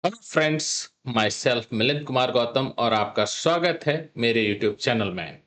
Hello friends, my self Milind Kumar Gautam और आपका स्वागत है मेरे यूट्यूब चैनल में।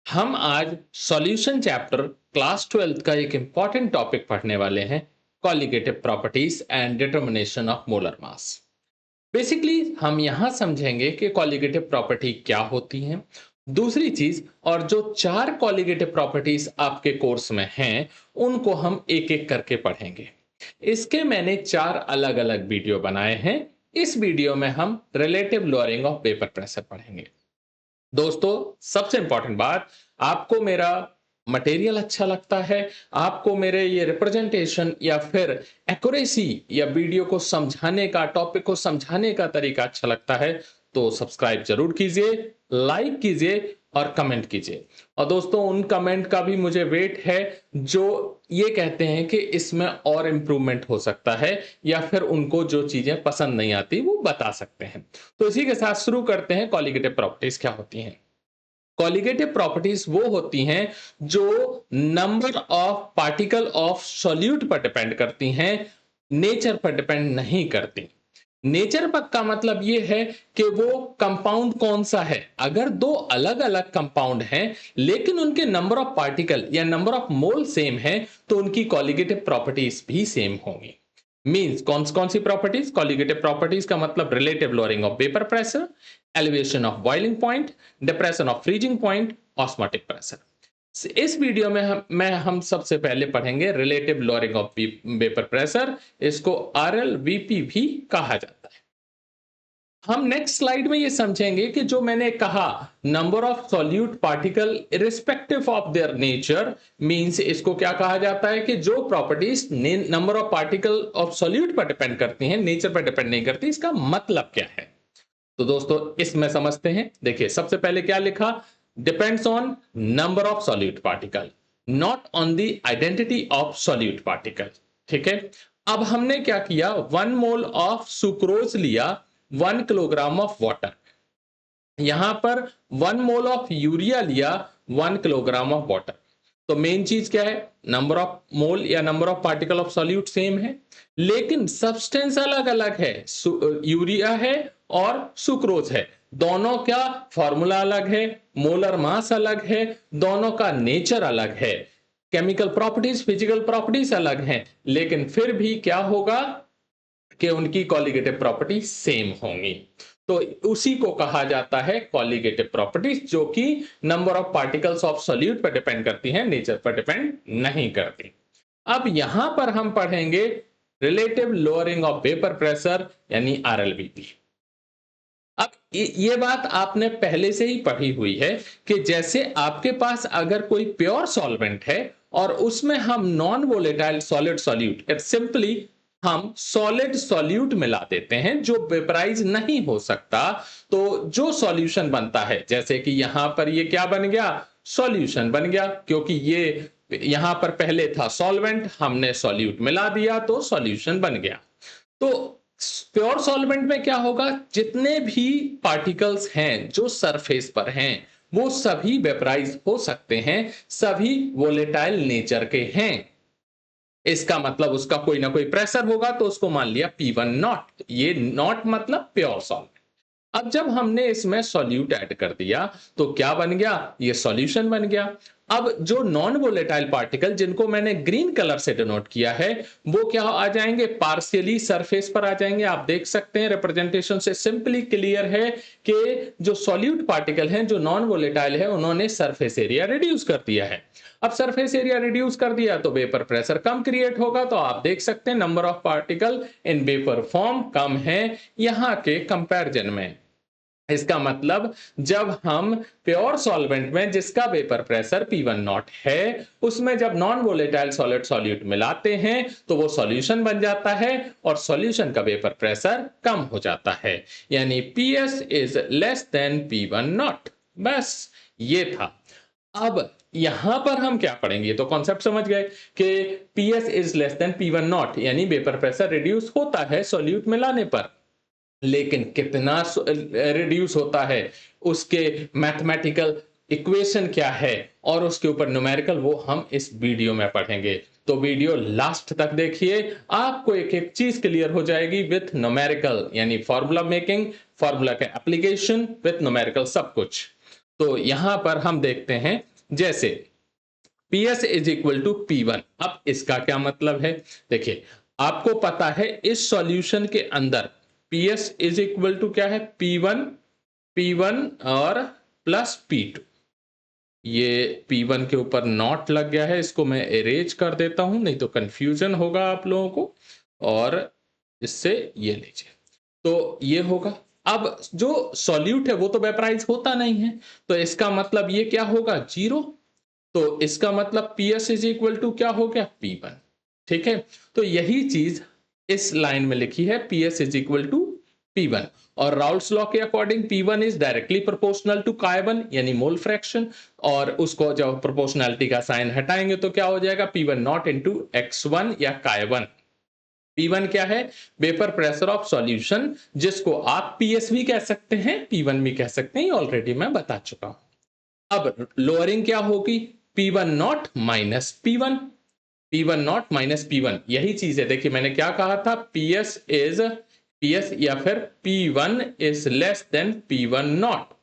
हम आज सॉल्यूशन चैप्टर क्लास 12 का एक इम्पॉर्टेंट टॉपिक पढ़ने वाले हैं, colligative properties and determination of molar mass. Basically हम यहाँ समझेंगे कि कॉलिगेटिव प्रॉपर्टी क्या होती हैं। दूसरी चीज, और जो चार कॉलिगेटिव प्रॉपर्टीज आपके कोर्स में हैं उनको हम एक एक करके पढ़ेंगे। इसके मैंने चार अलग अलग वीडियो बनाए हैं। इस वीडियो में हम relative lowering of vapour pressure पढ़ेंगे। दोस्तों, सबसे इंपॉर्टेंट बात, आपको मेरा मटेरियल अच्छा लगता है, आपको मेरे ये रिप्रेजेंटेशन या फिर एक्यूरेसी या वीडियो को समझाने का, टॉपिक को समझाने का तरीका अच्छा लगता है, तो सब्सक्राइब जरूर कीजिए, लाइक कीजिए और कमेंट कीजिए। और दोस्तों, उन कमेंट का भी मुझे वेट है जो ये कहते हैं कि इसमें और इम्प्रूवमेंट हो सकता है, या फिर उनको जो चीजें पसंद नहीं आती वो बता सकते हैं। तो इसी के साथ शुरू करते हैं। कॉलिगेटिव प्रॉपर्टीज क्या होती हैं? कॉलिगेटिव प्रॉपर्टीज वो होती हैं जो number of particle of solute पर डिपेंड करती हैं, नेचर पर डिपेंड नहीं करती। नेचर पर का मतलब ये है कि वो कंपाउंड कौन सा है। अगर दो अलग अलग कंपाउंड हैं लेकिन उनके नंबर ऑफ पार्टिकल या नंबर ऑफ मोल सेम है, तो उनकी कॉलिगेटिव प्रॉपर्टीज भी सेम होंगी। मींस कौन सी प्रॉपर्टीज? कॉलिगेटिव प्रॉपर्टीज का मतलब relative lowering of vapour pressure, elevation of boiling point, depression of freezing point, osmotic pressure. इस वीडियो में हम सबसे पहले पढ़ेंगे relative lowering of vapour pressure. इसको आरएलवीपी भी कहा जाता है। हम नेक्स्ट स्लाइड में ये समझेंगे कि जो मैंने कहा, number of solute particle irrespective of their nature, means इसको क्या कहा जाता है कि जो properties number of particle of solute पर डिपेंड करती हैं, नेचर पर डिपेंड नहीं करती। इसका मतलब क्या है? तो दोस्तों, इसमें समझते हैं। देखिए, सबसे पहले क्या लिखा? Depends on number of solute particle, not on the identity of solute particle. ठीक है। अब हमने क्या किया? 1 मोल ऑफ सुक्रोज लिया 1 किलोग्राम ऑफ वाटर। यहां पर 1 मोल ऑफ यूरिया लिया 1 किलोग्राम ऑफ वाटर। तो मेन चीज क्या है? नंबर ऑफ मोल या number of particle of solute same है, लेकिन सब्सटेंस अलग अलग है। यूरिया है और सुक्रोज है। दोनों का फॉर्मूला अलग है, मोलर मास अलग है, दोनों का नेचर अलग है, केमिकल प्रॉपर्टीज, फिजिकल प्रॉपर्टीज अलग हैं, लेकिन फिर भी क्या होगा कि उनकी कॉलिगेटिव प्रॉपर्टी सेम होंगी। तो उसी को कहा जाता है कॉलिगेटिव प्रॉपर्टीज, जो कि number of particles of solute पर डिपेंड करती हैं, नेचर पर डिपेंड नहीं करती। अब यहां पर हम पढ़ेंगे relative lowering of vapour pressure यानी आरएलवीपी। अब ये बात आपने पहले से ही पढ़ी हुई है कि जैसे आपके पास अगर कोई प्योर सॉल्वेंट है और उसमें हम non volatile solid solute, simply हम सॉलिड सॉल्यूट मिला देते हैं जो वेपराइज नहीं हो सकता, तो जो सॉल्यूशन बनता है, जैसे कि यहां पर ये क्या बन गया? सॉल्यूशन बन गया, क्योंकि ये यहां पर पहले था सॉल्वेंट, हमने सॉल्यूट मिला दिया तो सॉल्यूशन बन गया। तो प्योर सॉल्वेंट में क्या होगा? जितने भी पार्टिकल्स हैं जो सरफेस पर हैं वो सभी वेपराइज हो सकते हैं, सभी वोलेटाइल नेचर के हैं। इसका मतलब उसका कोई ना कोई प्रेशर होगा, तो उसको मान लिया P1 नॉट। ये नॉट मतलब प्योर सॉल्वेंट। अब जब हमने इसमें सॉल्यूट ऐड कर दिया तो क्या बन गया? ये सॉल्यूशन बन गया। अब जो नॉन वोलेटाइल पार्टिकल जिनको मैंने ग्रीन कलर से डिनोट किया है, वो क्या आ जाएंगे? पार्शियली सरफेस पर आ जाएंगे। आप देख सकते हैं रिप्रेजेंटेशन से सिंपली क्लियर है कि जो सॉल्यूट पार्टिकल हैं, जो नॉन वोलेटाइल है, उन्होंने सरफेस एरिया रिड्यूस कर दिया है। अब सरफेस एरिया रिड्यूस कर दिया तो वेपर प्रेशर कम क्रिएट होगा। तो आप देख सकते हैं number of particle in vapour form कम है यहां के कंपैरिजन में। इसका मतलब जब हम प्योर सॉल्वेंट में जिसका वेपर प्रेशर P1 नॉट है, उसमें जब नॉन वोलेटाइल सॉलिड सॉल्यूट मिलाते हैं तो वो सॉल्यूशन बन जाता है और सॉल्यूशन का वेपर प्रेशर कम हो जाता है, यानी PS is less than P1 not. बस ये था। अब यहां पर हम क्या पढ़ेंगे? तो कॉन्सेप्ट समझ गए कि PS is less than P1 not, यानी वेपर प्रेशर रिड्यूस होता है सॉल्यूट मिलाने पर, लेकिन कितना रिड्यूस होता है, उसके मैथमेटिकल इक्वेशन क्या है और उसके ऊपर न्यूमेरिकल, वो हम इस वीडियो में पढ़ेंगे। तो वीडियो लास्ट तक देखिए, आपको एक एक चीज क्लियर हो जाएगी विथ न्यूमेरिकल, यानी फॉर्मूला मेकिंग, फॉर्मूला के एप्लीकेशन विथ न्यूमेरिकल, सब कुछ। तो यहां पर हम देखते हैं, जैसे PS is equal to P1। अब इसका क्या मतलब है? देखिए, आपको पता है इस सॉल्यूशन के अंदर PS इज इक्वल टू क्या है? P1 और प्लस P2। ये P1 के ऊपर नॉट लग गया है, इसको मैं इरेज कर देता हूं, नहीं तो कंफ्यूजन होगा आप लोगों को। और इससे ये लीजिए, तो ये होगा। अब जो सॉल्यूट है वो तो वेपराइज होता नहीं है, तो इसका मतलब ये क्या होगा? जीरो। तो इसका मतलब PS इज इक्वल टू क्या हो गया? P1। ठीक है, तो यही चीज इस लाइन में लिखी है, PS is equal to P1। और राउल्स लॉ के according P1 is directly proportional to Chi1, यानी मोल फ्रैक्शन। और उसको जब प्रोपोर्शनैलिटी का साइन हटाएंगे तो क्या हो जाएगा? P1 नॉट इंटू X1 या Chi1। P1 क्या है? वेपर प्रेशर ऑफ सॉल्यूशन, जिसको आप PS भी कह सकते हैं, P1 भी कह सकते हैं, ऑलरेडी मैं बता चुका हूं। अब लोअरिंग क्या होगी? P1 not minus P1। P1 not minus P1, यही चीज है। देखिए मैंने क्या कहा था? PS या फिर P1 is less than P1 not.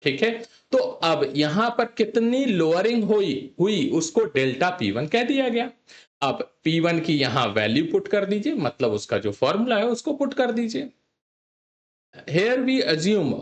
ठीक है, तो अब यहां पर कितनी लोअरिंग हुई हुई उसको डेल्टा P1 कह दिया गया। अब P1 की यहां वैल्यू पुट कर दीजिए, मतलब उसका जो फॉर्मूला है उसको पुट कर दीजिए। Here we assume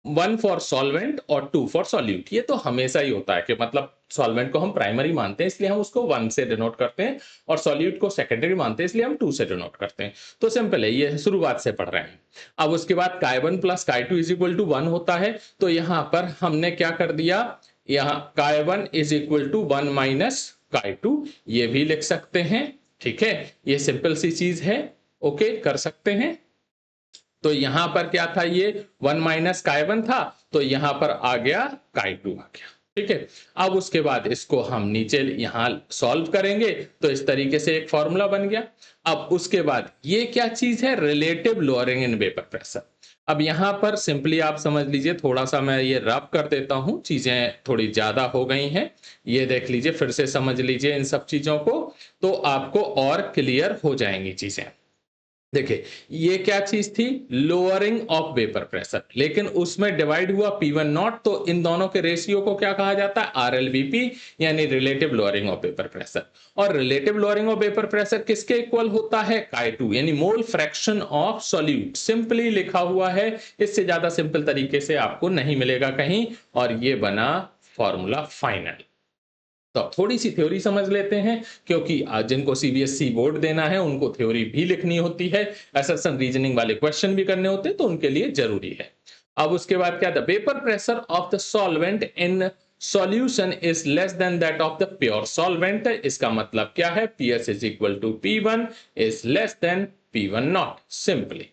one for solvent और टू फॉर सॉल्यूट। ये तो हमेशा ही होता है कि मतलब सॉल्वेंट को हम प्राइमरी मानते हैं इसलिए हम उसको वन से डिनोट करते हैं, और सॉल्यूट को सेकेंडरी मानते हैं इसलिए हम टू से डिनोट करते हैं। तो सिंपल है, ये शुरुआत से पढ़ रहे हैं। अब उसके बाद Chi1 plus Chi2 is equal to 1 होता है, तो यहां पर हमने क्या कर दिया? यहाँ Chi1 is equal to 1 minus Chi2, ये भी लिख सकते हैं। ठीक है, ये सिंपल सी चीज है, ओके, कर सकते हैं। तो यहां पर क्या था? ये 1 माइनस Chi1 था, तो यहां पर आ गया Chi2 आ गया। ठीक है, अब उसके बाद इसको हम नीचे यहां सॉल्व करेंगे तो इस तरीके से एक फॉर्मूला बन गया। अब उसके बाद ये क्या चीज है? Relative lowering in vapour pressure. अब यहां पर सिंपली आप समझ लीजिए, थोड़ा सा मैं ये रब कर देता हूं, चीजें थोड़ी ज्यादा हो गई हैं। ये देख लीजिए, फिर से समझ लीजिए इन सब चीजों को, तो आपको और क्लियर हो जाएंगी चीजें। देखिए, ये क्या चीज थी? लोअरिंग ऑफ वेपर प्रेशर, लेकिन उसमें डिवाइड हुआ P1 नॉट, तो इन दोनों के रेशियो को क्या कहा जाता है? RLVP, यानी relative lowering of vapour pressure. और relative lowering of vapour pressure किसके इक्वल होता है? Chi2, यानी mole fraction of solute. Simply लिखा हुआ है, इससे ज्यादा सिंपल तरीके से आपको नहीं मिलेगा कहीं। और ये बना फॉर्मूला फाइनल। तो थोड़ी सी थ्योरी समझ लेते हैं, क्योंकि जिनको CBSE बोर्ड देना है उनको थ्योरी भी लिखनी होती है, असर्शन रीजनिंग वाले क्वेश्चन भी करने होते हैं, तो उनके लिए जरूरी है। अब उसके बाद क्या था? Vapour pressure of the solvent in solution is less than that of the pure solvent. इसका मतलब क्या है? PS is equal to P1 is less than P1 naught, simply.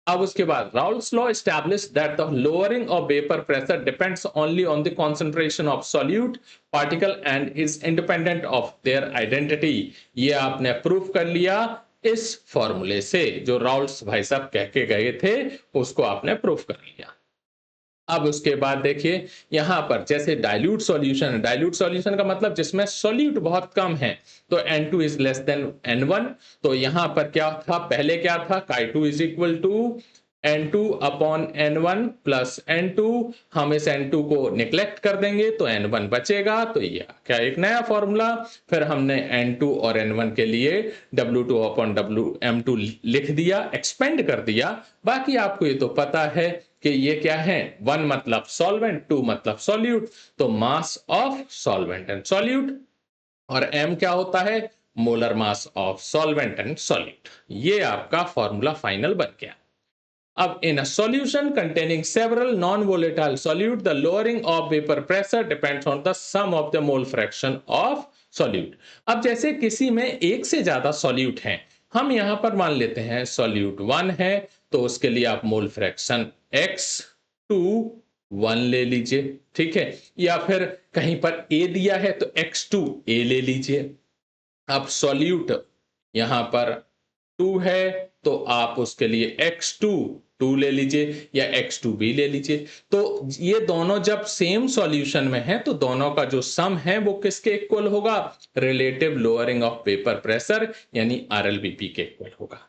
अब उसके बाद Raoult's law established that the lowering of vapor pressure depends only on the concentration of solute particle and is independent of their identity। ये आपने proof कर लिया इस फॉर्मूले से, जो राउल्स भाई साहब कह के गए थे उसको आपने प्रूफ कर लिया। अब उसके बाद देखिए, यहां पर जैसे डाइल्यूट सॉल्यूशन है, डाइल्यूट सॉल्यूशन का मतलब जिसमें सॉल्यूट बहुत कम है, तो N2 is less then N1। तो यहां पर क्या था? पहले क्या था? Chi2 is equal to N2 upon N1 plus N2। हम इस N2 को निग्लेक्ट कर देंगे तो N1 बचेगा, तो ये क्या एक नया फॉर्मूला। फिर हमने N2 और N1 के लिए W2 अपॉन M2 लिख दिया, एक्सपेंड कर दिया। बाकी आपको ये तो पता है कि ये क्या है? 1 मतलब सॉल्वेंट, 2 मतलब सॉल्यूट, तो mass of solvent and solute. और M क्या होता है? Molar mass of solvent and solute. ये आपका फॉर्मूला फाइनल बन गया। अब in a solution containing several non-volatile solute, the lowering of vapor pressure depends on the sum of the mole fraction of solute। अब जैसे किसी में एक से ज्यादा solute हैं, हम यहां पर मान लेते हैं solute 1 है, तो उसके लिए आप मोल फ्रैक्शन X2 1 ले लीजिए। ठीक है, या फिर कहीं पर A दिया है तो X2 A ले लीजिए। अब solute यहां पर 2 है, तो आप उसके लिए X2 2 ले लीजिए या X2B ले लीजिए। तो ये दोनों जब सेम सॉल्यूशन में है तो दोनों का जो सम है वो किसके इक्वल होगा? Relative lowering of paper pressure यानी RLBP के इक्वल होगा।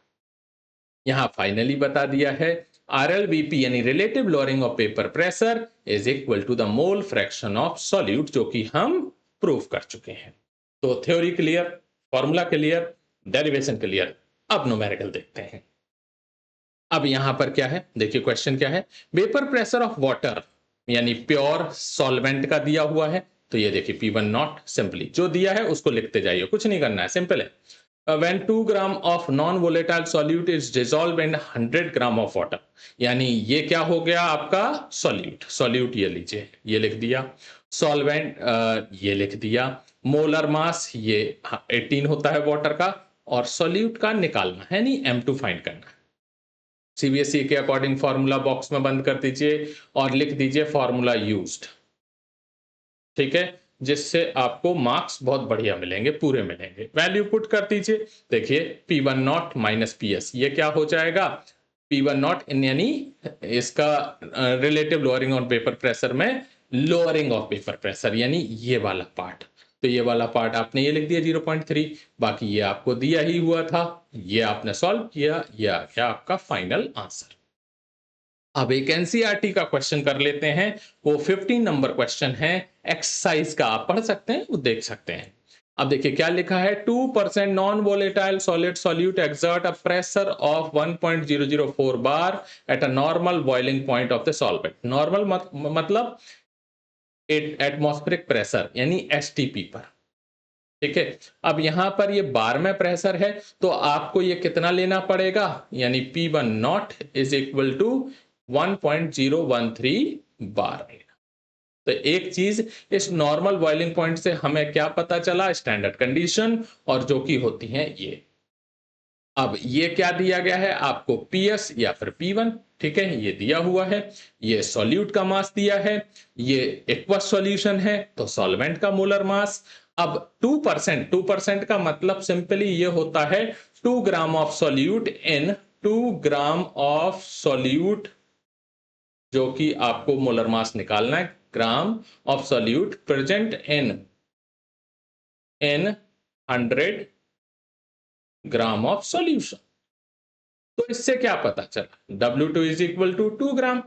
यहां फाइनली बता दिया है RLBP यानी relative lowering of paper pressure is equal to the mole fraction of solute, जो कि हम प्रूव कर चुके हैं। तो theory clear, formula clear, derivation clear. अब न्यूमेरिकल देखते हैं। अब यहां पर क्या है, देखिए क्वेश्चन क्या है, वेपर प्रेशर ऑफ वाटर यानी प्योर सॉल्वेंट का दिया हुआ है। तो ये देखिए P1 नॉट, सिंपली जो दिया है उसको लिखते जाइए, कुछ नहीं करना है, सिंपल है। When 2 gram of non volatile solute is dissolve in 100 gram of water, यानी ये क्या हो गया आपका सॉल्यूट। सॉल्यूट ये लीजिए, ये लिख दिया, सॉल्वेंट ये लिख दिया, मोलर मास ये 18 होता है वाटर का, और सॉल्यूट का निकालना है, नहीं M2 फाइंड करना है। सीबीएसई के अकॉर्डिंग फॉर्मूला बॉक्स में बंद कर दीजिए और लिख दीजिए फॉर्मूला यूज्ड, ठीक है, जिससे आपको मार्क्स बहुत बढ़िया मिलेंगे, पूरे मिलेंगे। वैल्यू पुट कर दीजिए, देखिए P1 नॉट माइनस PS, ये क्या हो जाएगा? P1 नॉट यानी इसका relative lowering on paper pressure में लोअरिंग ऑफ पेपर प्रेशर यानी ये वाला पार्ट। तो ये वाला पार्ट आपने ये लिख दिया 0.3, बाकी ये आपको दिया ही हुआ था, ये आपने सॉल्व किया, ये आ गया आपका फाइनल आंसर। अब एक एनसीईआरटी का क्वेश्चन कर लेते हैं, वो 15 नंबर क्वेश्चन है, एक्सरसाइज का, आप पढ़ सकते हैं, वो देख सकते हैं। अब देखिए क्या लिखा है, 2% non volatile solid solute exert a pressure of 1.004 bar at a normal boiling point of the solvent. Normal मतलब एटमॉस्फेरिक प्रेशर यानी STP पर, ठीक है। अब यहां पर ये बार में प्रेशर है, तो आपको ये कितना लेना पड़ेगा, यानी P1 naught is equal to 1.013 bar. तो एक चीज, इस नॉर्मल बॉइलिंग पॉइंट से हमें क्या पता चला, स्टैंडर्ड कंडीशन, और जो कि होती हैं ये। अब ये क्या दिया गया है आपको, PS या फिर P1, ठीक है, ये दिया हुआ है। ये सॉल्यूट का मास दिया है, ये एक्वस सॉल्यूशन है तो सॉल्वेंट का मोलर मास। अब 2% का मतलब सिंपली ये होता है 2 gram of solute in 2 gram of solute, जो कि आपको मोलर मास निकालना है, gram of solute present in 100 gram of solution. तो इससे क्या पता चला, W2 इज इक्वल टू 2 ग्राम,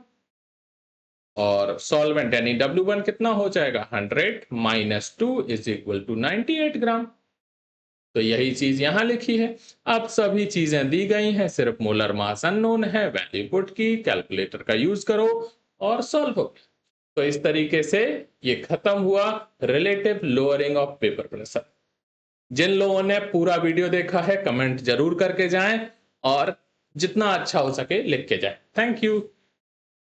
और सॉल्वेंट यानी W1 कितना हो जाएगा, 100 माइनस 2 इज इक्वल टू 98 ग्राम। तो यही चीज यहां लिखी है। अब सभी चीजें दी गई हैं, सिर्फ मोलर मास अननोन है, वैल्यू पुट की, कैलकुलेटर का यूज करो और सॉल्व हो गया। तो इस तरीके से ये खत्म हुआ relative lowering of paper pressure. जिन लोगों ने पूरा वीडियो देखा है कमेंट जरूर करके जाएं और जितना अच्छा हो सके लिख के जाएं। Thank you.